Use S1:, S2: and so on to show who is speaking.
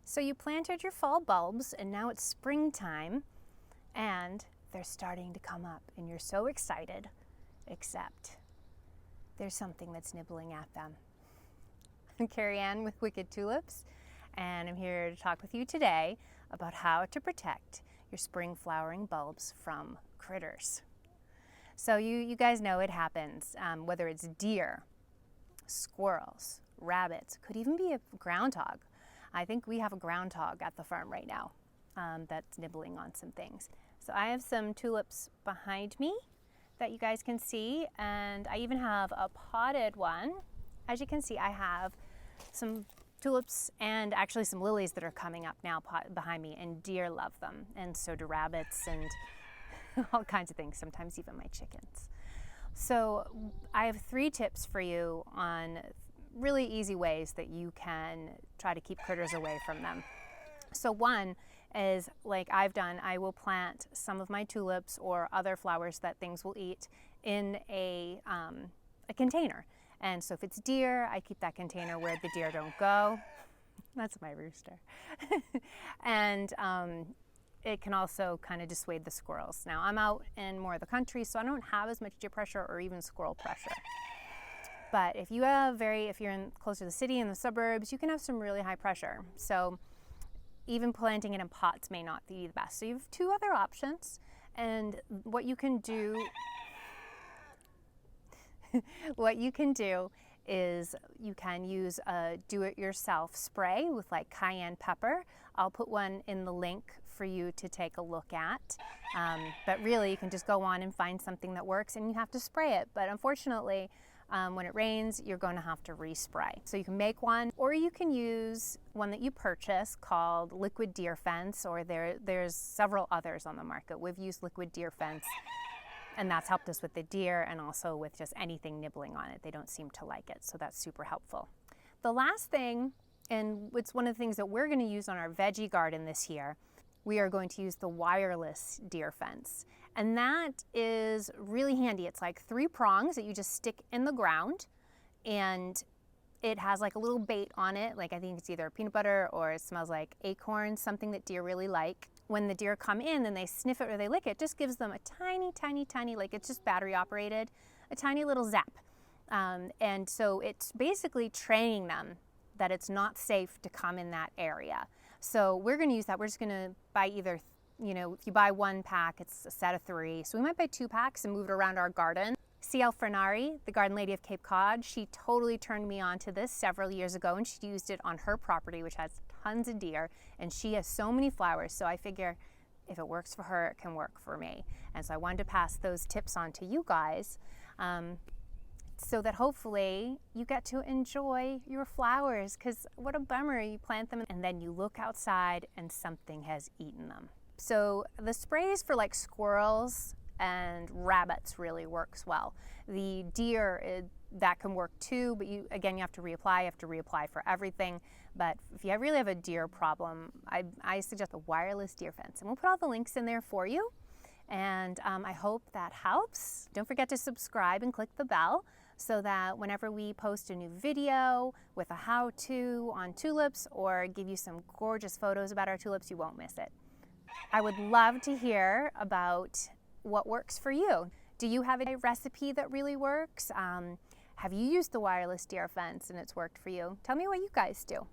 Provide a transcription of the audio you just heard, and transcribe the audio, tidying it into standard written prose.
S1: So you planted your fall bulbs and now it's springtime and they're starting to come up and you're so excited, except there's something that's nibbling at them. I'm Carrie Ann with Wicked Tulips, and I'm here to talk with you today about how to protect your spring flowering bulbs from critters. So you guys know it happens, whether it's deer, squirrels, rabbits, could even be a groundhog. I think we have a groundhog at the farm right now that's nibbling on some things. So I have some tulips behind me that you guys can see, and I even have a potted one. As you can see, I have some tulips and actually some lilies that are coming up now behind me, and deer love them, and so do rabbits and all kinds of things, sometimes even my chickens. So I have 3 tips for you on really easy ways that you can try to keep critters away from them. So one is, like I've done, I will plant some of my tulips or other flowers that things will eat in a container. And so if it's deer, I keep that container where the deer don't go. That's my rooster. And it can also kind of dissuade the squirrels. Now I'm out in more of the country, so I don't have as much deer pressure or even squirrel pressure. But if you're closer to the city and the suburbs, you can have some really high pressure. So even planting it in pots may not be the best. So you have 2 other options, and what you can do is you can use a do-it-yourself spray with like cayenne pepper. I'll put one in the link for you to take a look at. But really you can just go on and find something that works, and you have to spray it. But unfortunately, when it rains, you're going to have to respray. So you can make one, or you can use one that you purchase called Liquid Deer Fence, or there's several others on the market. We've used Liquid Deer Fence, and that's helped us with the deer and also with just anything nibbling on it. They don't seem to like it, so that's super helpful. The last thing, and it's one of the things that we're going to use on our veggie garden this year, we are going to use the wireless deer fence. And that is really handy. It's like 3 prongs that you just stick in the ground, and it has like a little bait on it. Like I think it's either peanut butter or it smells like acorns, something that deer really like. When the deer come in and they sniff it or they lick it, just gives them a tiny, tiny, tiny, like it's just battery operated, a tiny little zap. And so it's basically training them that it's not safe to come in that area. So we're gonna use that. We're just gonna buy either, if you buy 1 pack, it's a set of 3. So we might buy 2 packs and move it around our garden. C.L. Fernari, the garden lady of Cape Cod, she totally turned me on to this several years ago, and she used it on her property, which has tons of deer, and she has so many flowers. So I figure if it works for her, it can work for me. And so I wanted to pass those tips on to you guys, so that hopefully you get to enjoy your flowers, because what a bummer, you plant them and then you look outside and something has eaten them. So the sprays for like squirrels and rabbits really works well. The deer, that can work too, but you have to reapply. You have to reapply for everything. But if you really have a deer problem, I suggest a wireless deer fence, and we'll put all the links in there for you. And I hope that helps. Don't forget to subscribe and click the bell so that whenever we post a new video with a how-to on tulips or give you some gorgeous photos about our tulips, you won't miss it. I would love to hear about what works for you. Do you have a recipe that really works? Have you used the wireless deer fence and it's worked for you? Tell me what you guys do.